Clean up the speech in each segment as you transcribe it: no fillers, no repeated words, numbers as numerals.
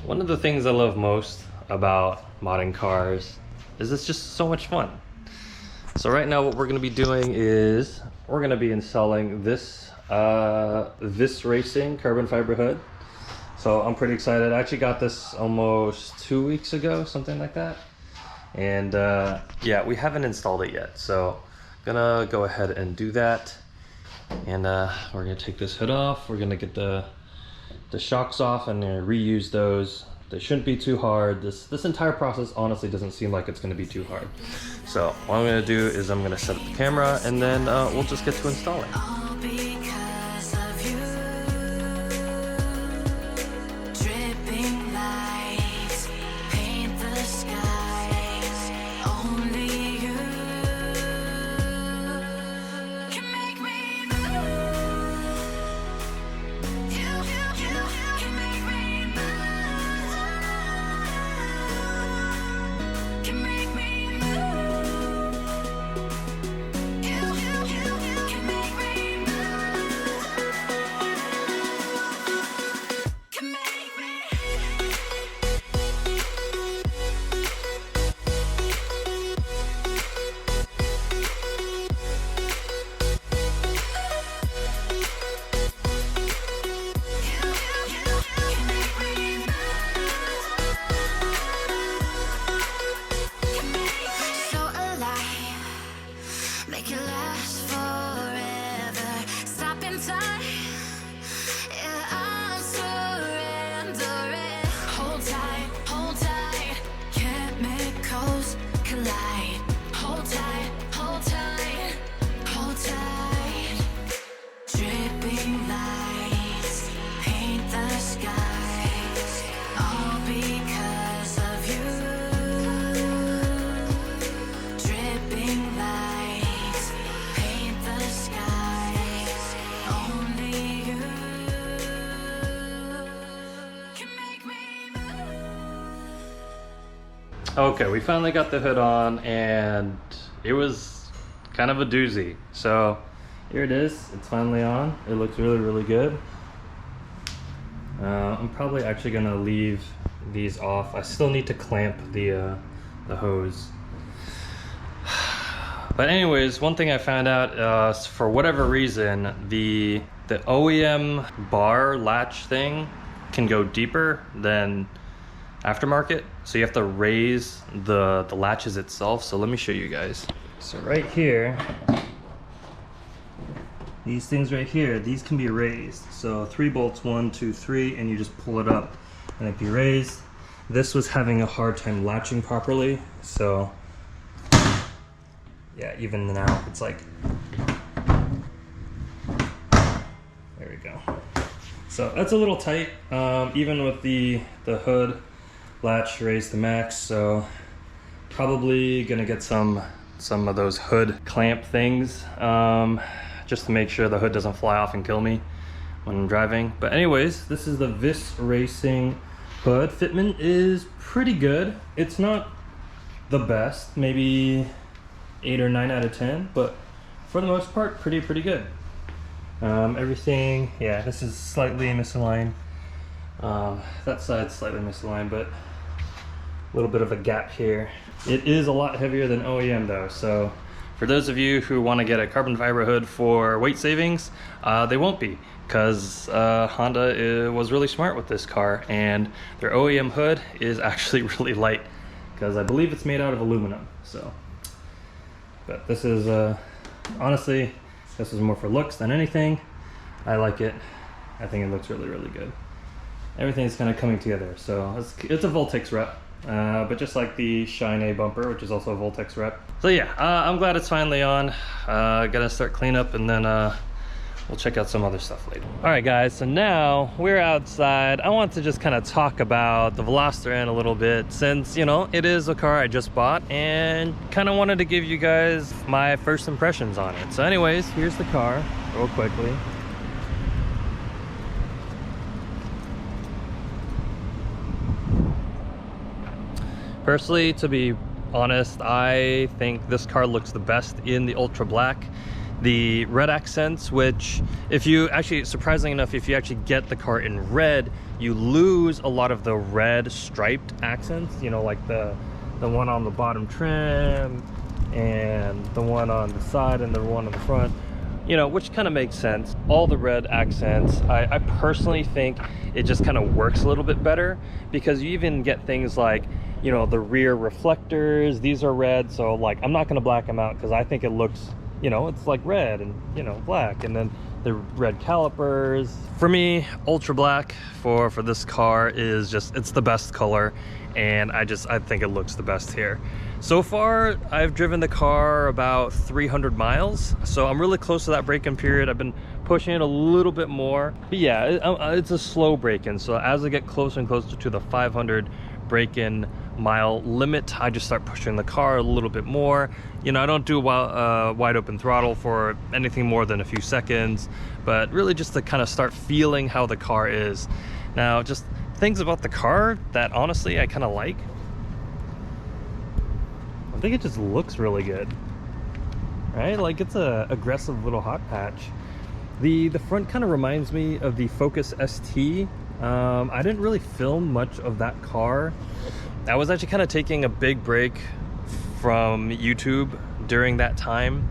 One of the things I love most about modding cars is it's just so much fun. So right now what we're going to be doing is we're going to be installing this Racing carbon fiber hood. So I'm pretty excited. I actually got this almost 2 weeks ago, something like that. And yeah, we haven't installed it yet. So I'm gonna go ahead and do that. And we're gonna take this hood off. We're gonna get the shocks off and reuse those. They shouldn't be too hard. This entire process honestly doesn't seem like it's gonna be too hard. So what I'm gonna do is I'm gonna set up the camera and then we'll just get to installing. Okay, we finally got the hood on and it was kind of a doozy. So here it is, it's finally on. It looks really, really good. I'm probably actually gonna leave these off. I still need to clamp the hose. But anyways, one thing I found out, for whatever reason, the OEM bar latch thing can go deeper than aftermarket, so you have to raise the latches itself. So let me show you guys. So right here, these things right here, these can be raised. So 3 bolts, 1, 2, 3, and you just pull it up and it'd be raised. This was having a hard time latching properly, so yeah, even now it's like, there we go. So that's a little tight, even with the hood latch raised to max. So probably gonna get some of those hood clamp things, just to make sure the hood doesn't fly off and kill me when I'm driving. But anyways, this is the Racing hood. Fitment is pretty good. It's not the best, maybe 8 or 9 out of 10, but for the most part, pretty good. Everything, yeah, this is slightly misaligned. That side's slightly misaligned, but a little bit of a gap here. It is a lot heavier than OEM though, so for those of you who want to get a carbon fiber hood for weight savings, they won't be, because Honda was really smart with this car, and their OEM hood is actually really light, because I believe it's made out of aluminum. So, but this is honestly, this is more for looks than anything. I like it. I think it looks really, really good. Everything's kind of coming together. So it's a Voltex rep, but just like the Shine A bumper, which is also a Voltex rep. So yeah, I'm glad it's finally on. Gotta start cleanup, and then we'll check out some other stuff later. All right guys, so now we're outside. I want to just kind of talk about the Veloster N a little bit, since, you know, it is a car I just bought and kind of wanted to give you guys my first impressions on it. So anyways, here's the car real quickly. Personally, to be honest, I think this car looks the best in the ultra black. the red accents, which if you actually, surprisingly enough, if you actually get the car in red, you lose a lot of the red striped accents, you know, like the one on the bottom trim and the one on the side and the one on the front, you know, which kind of makes sense. All the red accents, I personally think it just kind of works a little bit better, because you even get things like, you know, the rear reflectors, these are red, so like I'm not going to black them out because I think it looks, you know, it's like red and, you know, black. And then the red calipers, for me, ultra black for this car is just, it's the best color, and I think it looks the best here. So far I've driven the car about 300 miles, so I'm really close to that break-in period. I've been pushing it a little bit more, but yeah, it's a slow break-in. So as I get closer and closer to the 500 break-in mile limit, I just start pushing the car a little bit more. You know, I don't do wide open throttle for anything more than a few seconds, but really just to kind of start feeling how the car is. Now, just things about the car that honestly I kind of like. I think it just looks really good, right? Like, it's a aggressive little hot hatch. The front kind of reminds me of the Focus ST. I didn't really film much of that car. I was actually kind of taking a big break from YouTube during that time,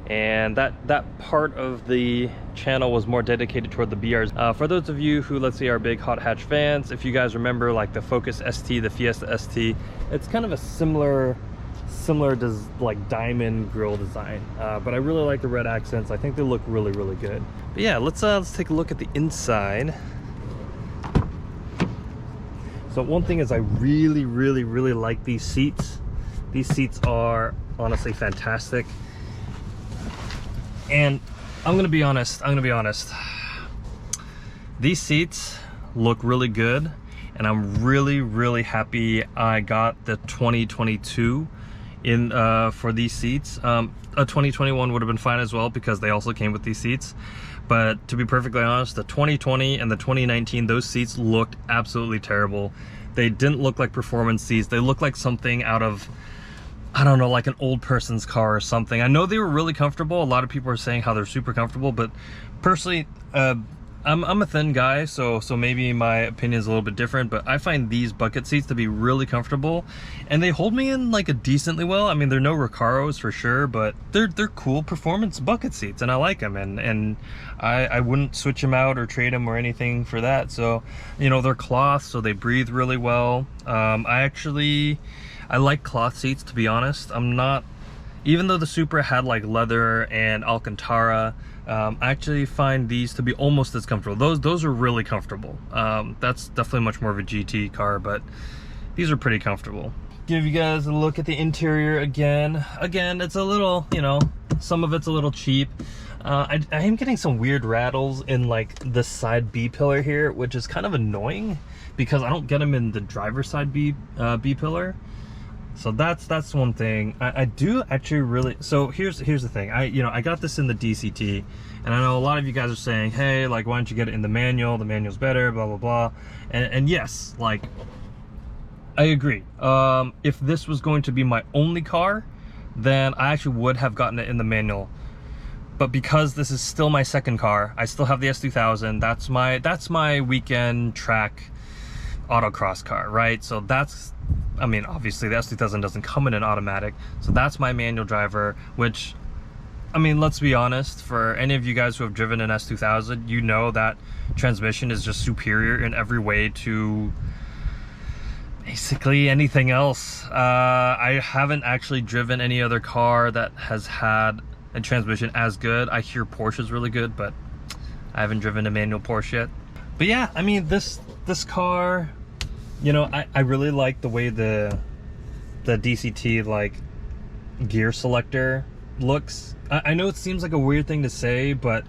and that part of the channel was more dedicated toward the BRs. For those of you who, let's say, are big hot hatch fans, if you guys remember like the Focus ST, the Fiesta ST, it's kind of a similar like diamond grille design, but I really like the red accents. I think they look really good. But yeah, let's take a look at the inside. So one thing is, I really like these seats. These seats are honestly fantastic. And I'm gonna be honest. These seats look really good, and I'm really happy I got the 2022 in for these seats. A 2021 would have been fine as well, because they also came with these seats. But to be perfectly honest, the 2020 and the 2019, those seats looked absolutely terrible. They didn't look like performance seats. They looked like something out of, I don't know, like an old person's car or something. I know they were really comfortable. A lot of people are saying how they're super comfortable, but personally, I'm a thin guy, so maybe my opinion is a little bit different, but I find these bucket seats to be really comfortable, and they hold me in like a decently well. I mean, they're no Recaros for sure, but they're cool performance bucket seats, and I like them, and I wouldn't switch them out or trade them or anything for that. So, you know, they're cloth, so they breathe really well. I like cloth seats, to be honest. I'm not, even though the Supra had like leather and Alcantara, I actually find these to be almost as comfortable. Those are really comfortable. That's definitely much more of a GT car, but these are pretty comfortable. Give you guys a look at the interior again. It's a little, you know, some of it's a little cheap. I am getting some weird rattles in like the side B pillar here, which is kind of annoying because I don't get them in the driver's side B pillar. So that's one thing. I do actually really, so here's the thing. I got this in the DCT, and I know a lot of you guys are saying, hey, like, why don't you get it in the manual? The manual's better, blah blah blah. And yes, like, I agree. If this was going to be my only car, then I actually would have gotten it in the manual. But because this is still my second car, I still have the S2000. That's my weekend track autocross car, right? So that's, I mean, obviously the S2000 doesn't come in an automatic, so that's my manual driver, which, I mean, let's be honest, for any of you guys who have driven an S2000, you know that transmission is just superior in every way to basically anything else. I haven't actually driven any other car that has had a transmission as good. I hear Porsche's really good, but I haven't driven a manual Porsche yet. But yeah, I mean, this car, you know, I really like the way the DCT like gear selector looks. I know it seems like a weird thing to say, but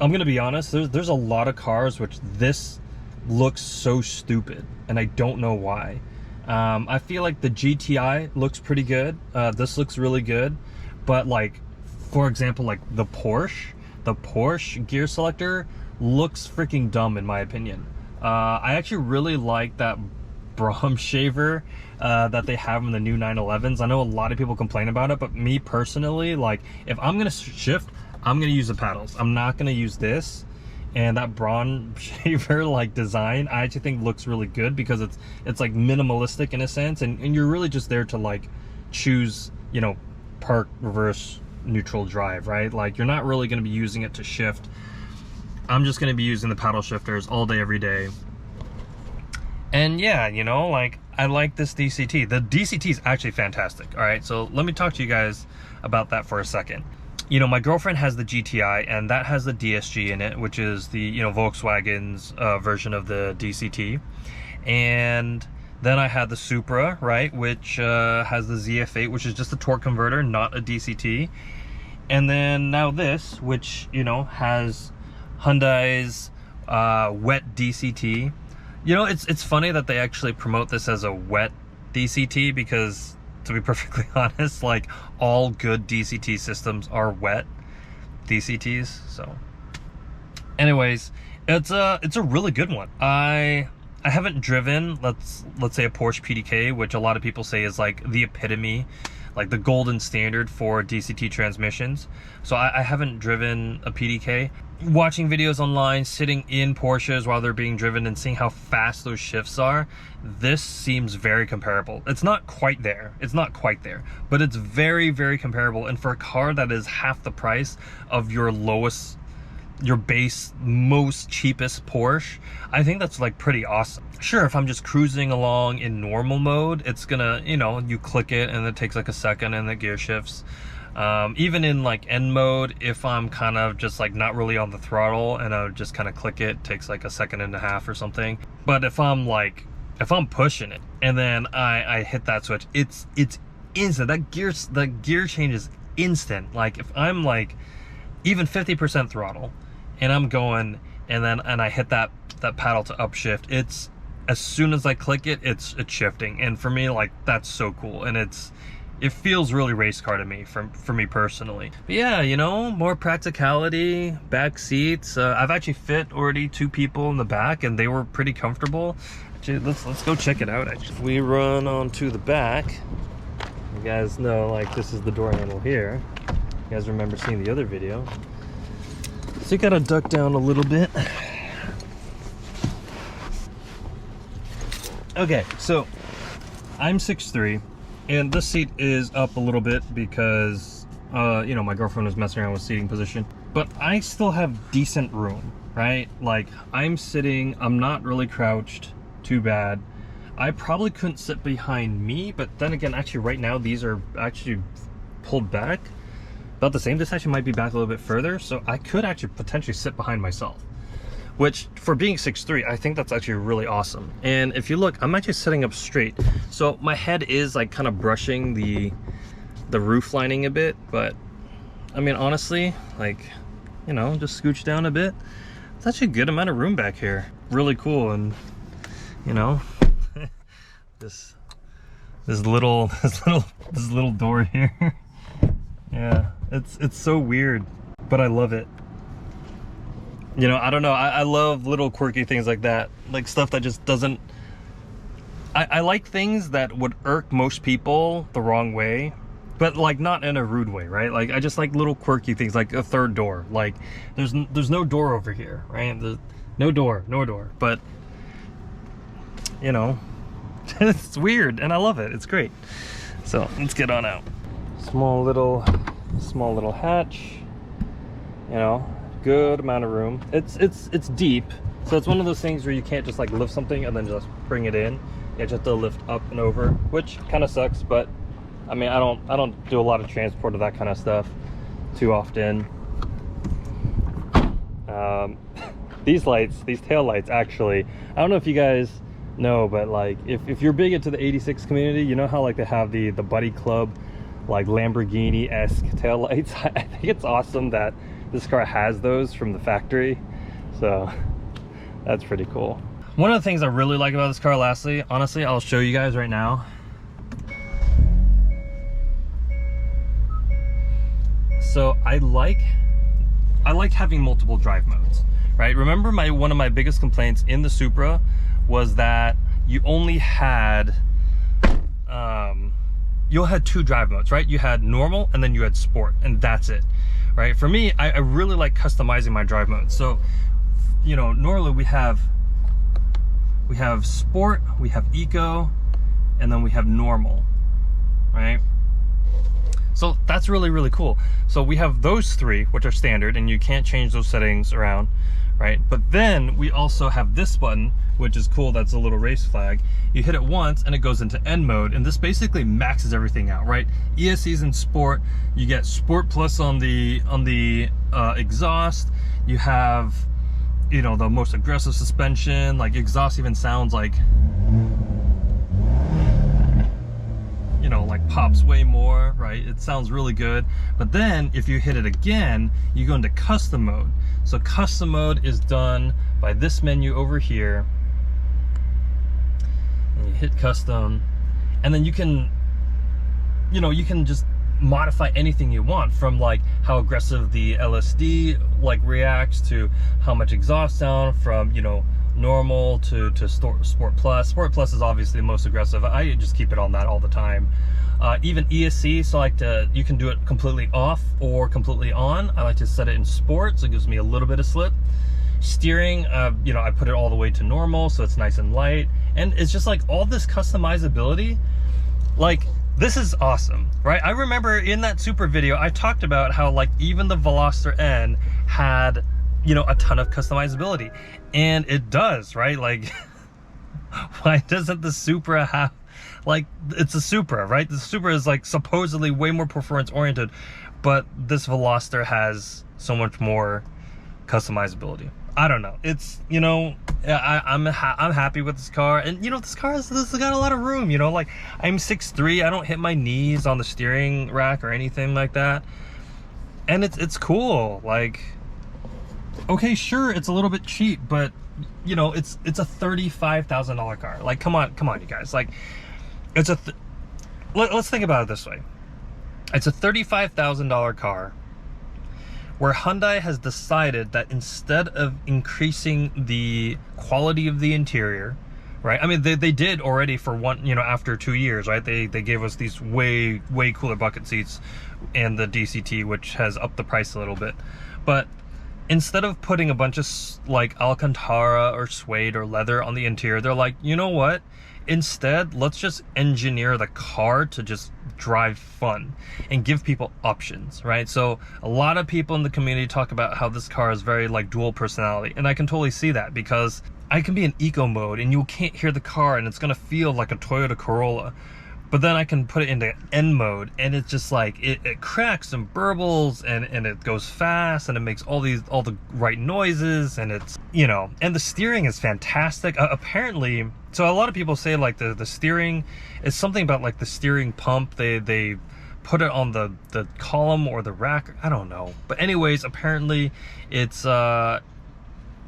I'm gonna be honest, there's a lot of cars which this looks so stupid, and I don't know why. I feel like the GTI looks pretty good. This looks really good, but like, for example, like the Porsche gear selector looks freaking dumb in my opinion. I actually really like that Brom shaver that they have in the new 911s. I know a lot of people complain about it, but me personally, like, if I'm gonna shift, I'm gonna use the paddles. I'm not gonna use this. And that Brom shaver like design, I actually think looks really good because it's like minimalistic in a sense, and you're really just there to like choose, you know, park, reverse, neutral, drive, right? Like, you're not really gonna be using it to shift. I'm just gonna be using the paddle shifters all day, every day. And yeah, you know, like, I like this DCT. The DCT is actually fantastic. All right, so let me talk to you guys about that for a second. You know, my girlfriend has the GTI, and that has the DSG in it, which is the, you know, Volkswagen's version of the DCT. And then I had the Supra, right, which has the ZF8, which is just a torque converter, not a DCT. And then now this, which, you know, has Hyundai's wet DCT. You know, it's funny that they actually promote this as a wet DCT because, to be perfectly honest, like, all good DCT systems are wet DCTs. So anyways, it's a really good one. I haven't driven, let's say, a Porsche PDK, which a lot of people say is like the epitome, like the golden standard for DCT transmissions. So I haven't driven a PDK. Watching videos online, sitting in Porsches while they're being driven and seeing how fast those shifts are, this seems very comparable. It's not quite there. It's not quite there, but it's very, very comparable. And for a car that is half the price of your lowest, your base, most cheapest Porsche, I think that's like pretty awesome. Sure, if I'm just cruising along in normal mode, it's gonna, you know, you click it and it takes like a second and the gear shifts. Even in like N mode, if I'm kind of just like not really on the throttle and I just kind of click it, takes like a second and a half or something. But if I'm pushing it and then I hit that switch, it's instant. The gear change is instant. Like, if I'm like even 50% throttle and I'm going and I hit that paddle to upshift, it's, as soon as I click it, it's shifting. And for me, like, that's so cool. And it feels really race car to me, for me personally. But yeah, you know, more practicality, back seats. I've actually fit already 2 people in the back and they were pretty comfortable. Actually, let's go check it out. Actually, we run onto the back. You guys know, like, this is the door handle here. You guys remember seeing the other video. So you gotta duck down a little bit. Okay, so I'm 6'3". And this seat is up a little bit because, you know, my girlfriend was messing around with seating position. But I still have decent room, right? Like, I'm sitting, I'm not really crouched too bad. I probably couldn't sit behind me, but then again, actually right now, these are actually pulled back about the same. This actually might be back a little bit further. So I could actually potentially sit behind myself, which, for being 6'3", I think that's actually really awesome. And if you look, I'm actually sitting up straight. So my head is like kind of brushing the roof lining a bit, but I mean, honestly, like, you know, just scooch down a bit. It's actually a good amount of room back here. Really cool. And, you know, this little door here. Yeah, it's so weird, but I love it. You know, I don't know, I love little quirky things like that, like stuff that just doesn't, I like things that would irk most people the wrong way, but like not in a rude way, right? Like, I just like little quirky things, like a third door. Like, there's no door over here, right? There's no door, but, you know, it's weird and I love it. It's great. So let's get on out. Small little hatch, you know. Good amount of room. It's deep, so it's one of those things where you can't just like lift something and then just bring it in. You just have to lift up and over, which kind of sucks. But I mean, I don't do a lot of transport of that kind of stuff too often. These tail lights, actually, I don't know if you guys know, but like if you're big into the 86 community, you know how like they have the Buddy Club, like Lamborghini-esque tail lights. I think it's awesome that this car has those from the factory, so that's pretty cool. One of the things I really like about this car, lastly, honestly, I'll show you guys right now. So I like having multiple drive modes, right? Remember one of my biggest complaints in the Supra was that you only had you had 2 drive modes, right? You had normal and then you had sport, and that's it, right? For me, I really like customizing my drive modes. So, you know, normally we have sport, we have eco, and then we have normal, right? So that's really, really cool. So we have those 3, which are standard, and you can't change those settings around, right? But then we also have this button, which is cool. That's a little race flag. You hit it once and it goes into N mode, and this basically maxes everything out, right? ESC's in sport. You get sport plus on the exhaust. You have, you know, the most aggressive suspension. Like, exhaust even sounds like, you know, like pops way more, right? It sounds really good. But then if you hit it again, you go into custom mode. So custom mode is done by this menu over here. And you hit custom, and then you can, you know, you can just modify anything you want, from like how aggressive the LSD like reacts, to how much exhaust sound, from, you know, normal to sport plus. Sport plus is obviously the most aggressive. I just keep it on that all the time. Even ESC, so I like to, you can do it completely off or completely on. I like to set it in sport, so it gives me a little bit of slip. Steering, you know, I put it all the way to normal, so it's nice and light. And it's just like all this customizability, like, this is awesome, right? I remember in that Super video, I talked about how like even the Veloster N had, you know, a ton of customizability, and it does, right? Like, why doesn't the Supra have, like, it's a Supra, right? The Supra is like supposedly way more performance oriented, but this Veloster has so much more customizability. I don't know. It's, you know, I'm happy with this car, and you know, this has got a lot of room. You know, like, I'm 6'3", I don't hit my knees on the steering rack or anything like that, and it's cool. Like, okay, sure, it's a little bit cheap, but you know, it's a $35,000 car. Like, come on, you guys. Like, it's let's think about it this way. It's a $35,000 car, where Hyundai has decided that instead of increasing the quality of the interior, right? I mean, they did already for one, you know, after 2 years, right? They gave us these way cooler bucket seats and the DCT, which has upped the price a little bit. But instead of putting a bunch of like Alcantara or suede or leather on the interior, they're like, you know what? Instead, let's just engineer the car to just drive fun and give people options, right? So a lot of people in the community talk about how this car is very like dual personality, and I can totally see that, because I can be in eco mode and you can't hear the car and it's gonna feel like a Toyota Corolla. But then I can put it into N mode, and it's just like, it cracks and burbles, and it goes fast, and it makes all the right noises, and it's, you know, and the steering is fantastic. Apparently, so a lot of people say like the steering is something about like the steering pump. They put it on the column or the rack. I don't know. But anyways, apparently it's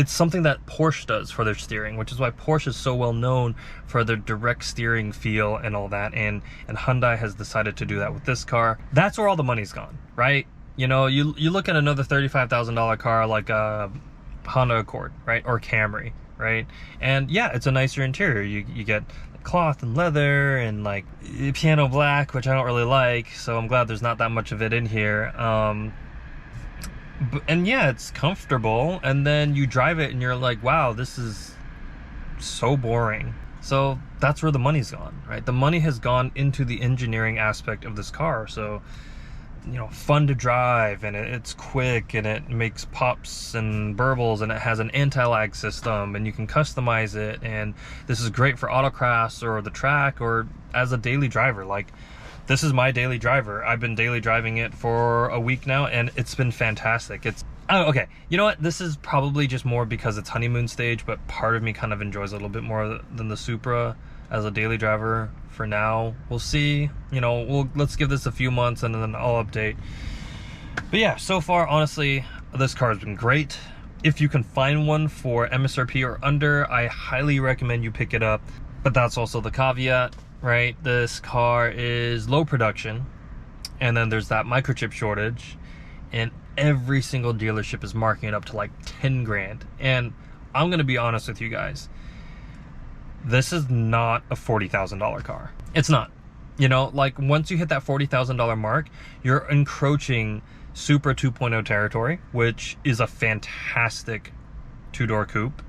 something that Porsche does for their steering, which is why Porsche is so well known for their direct steering feel and all that, and Hyundai has decided to do that with this car. That's where all the money's gone, right? You know, you look at another $35,000 car like a Honda Accord, right? Or Camry, right? And yeah, it's a nicer interior. You get cloth and leather and like piano black, which I don't really like, so I'm glad there's not that much of it in here. And yeah, it's comfortable, and then you drive it and you're like, wow, this is so boring. So that's where the money's gone, right? The money has gone into the engineering aspect of this car. So, you know, fun to drive, and it's quick, and it makes pops and burbles, and it has an anti-lag system, and you can customize it, and this is great for autocross or the track or as a daily driver. Like, this is my daily driver. I've been daily driving it for a week now, and it's been fantastic. Okay, you know what? This is probably just more because it's honeymoon stage, but part of me kind of enjoys it a little bit more than the Supra as a daily driver for now. We'll see. You know, let's give this a few months and then I'll update. But yeah, so far, honestly, this car has been great. If you can find one for MSRP or under, I highly recommend you pick it up. But that's also the caveat, right? This car is low production, and then there's that microchip shortage, and every single dealership is marking it up to like 10 grand. And I'm gonna be honest with you guys, this is not a $40,000 car. It's not. You know, like once you hit that $40,000 mark, you're encroaching Supra 2.0 territory, which is a fantastic two-door coupe,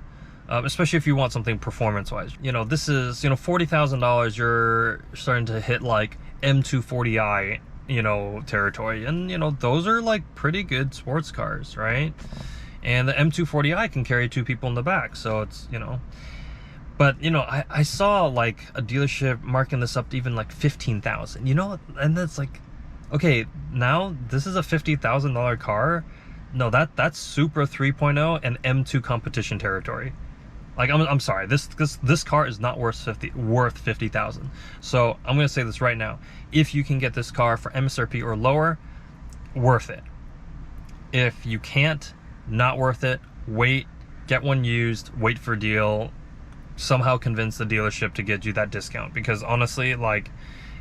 especially if you want something performance-wise. You know, this is, you know, $40,000, you're starting to hit like M240i, you know, territory. And, you know, those are like pretty good sports cars, right? And the M240i can carry 2 people in the back, so it's, you know. But, you know, I saw like a dealership marking this up to even like 15,000, you know, and that's like, okay, now this is a $50,000 car. No, that's Supra 3.0 and M2 competition territory. Like, I'm sorry, this car is not worth 50,000. So I'm gonna say this right now: if you can get this car for MSRP or lower, worth it. If you can't, not worth it. Wait, get one used, wait for a deal. Somehow convince the dealership to get you that discount, because honestly, like,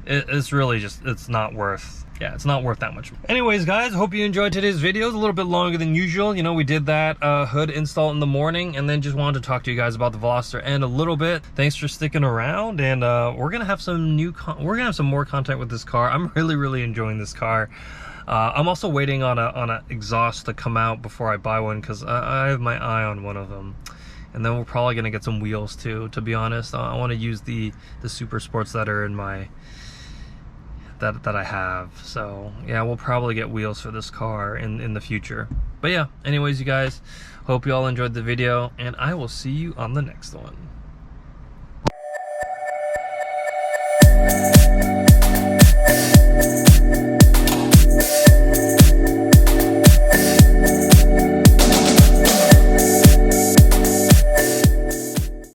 it's really just, it's not worth, yeah, it's not worth that much. Anyways, guys, hope you enjoyed today's video. It's a little bit longer than usual. You know, we did that hood install in the morning, and then just wanted to talk to you guys about the Veloster N a little bit. Thanks for sticking around, and we're gonna have some more content with this car. I'm really enjoying this car. I'm also waiting on a exhaust to come out before I buy one, because I have my eye on one of them. And then we're probably gonna get some wheels too, to be honest. I want to use the Super Sports that are in my that I have. So yeah, we'll probably get wheels for this car in the future. But yeah, anyways, you guys, hope you all enjoyed the video, and I will see you on the next one.